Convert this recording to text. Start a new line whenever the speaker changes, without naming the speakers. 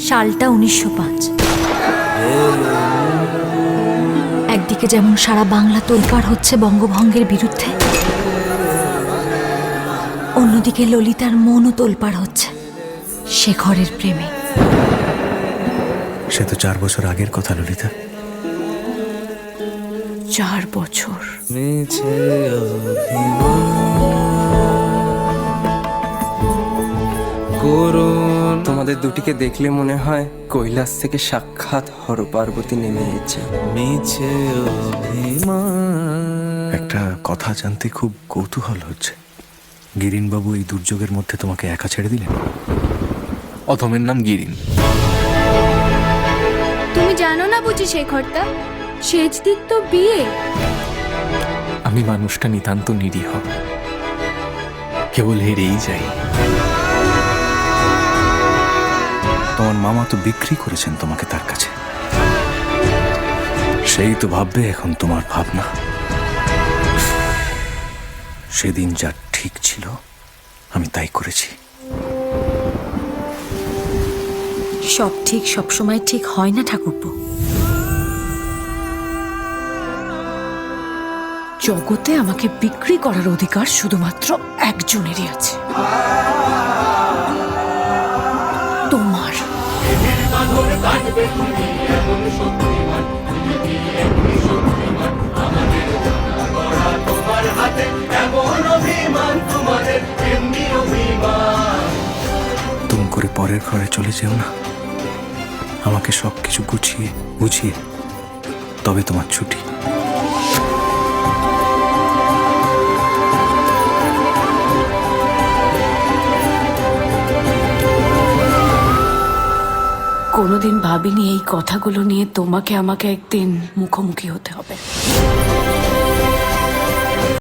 সালটা 1905। একদিকে যেমন সারা বাংলা তোলপাড় হচ্ছে বঙ্গভঙ্গের বিরুদ্ধে, অন্যদিকে ললিতার মনও তোলপাড় হচ্ছে শেখরের প্রেমে।
সে তো 4 বছর আগের কথা ললিতা।
4 বছর।
তোমাদের দুটিকে দেখলে মনে হয় কৈলাস থেকে সাক্ষাৎ হর পার্বতী নেমে এসেছে।
একটা কথা জানতে খুব কৌতূহল হচ্ছে। গিরিনবাবু এই দুর্যোগের মধ্যে তোমাকে একা ছেড়ে দিলেন?
অধমের নাম গিরিন।
তুমি জানো না বুঝি শেখরদা, শেষ দিন তো বিয়ে।
আমি মানুষটা নিতান্ত নিরীহ, কেবল হেরেই যাই।
তোমার মামা তো বিক্রি করেছেন তোমাকে তার কাছে। সেই তো ভাববে এখন তোমার ভাবনা। সেদিন যা ঠিক ছিল আমি তাই করেছি।
সব ঠিক সবসময় ঠিক হয় না ঠাকুরপো। জগতে আমাকে বিক্রি করার অধিকার শুধুমাত্র একজনেরই আছে, তোমার।
তুম করে পরের ঘরে চলে যেও না। আমাকে সবকিছু গুছিয়ে বুঝিয়ে তবে তোমার ছুটি।
কোনোদিন ভাবিনি এই কথাগুলো নিয়ে তোমাকে আমাকে একদিন মুখোমুখি হতে হবে।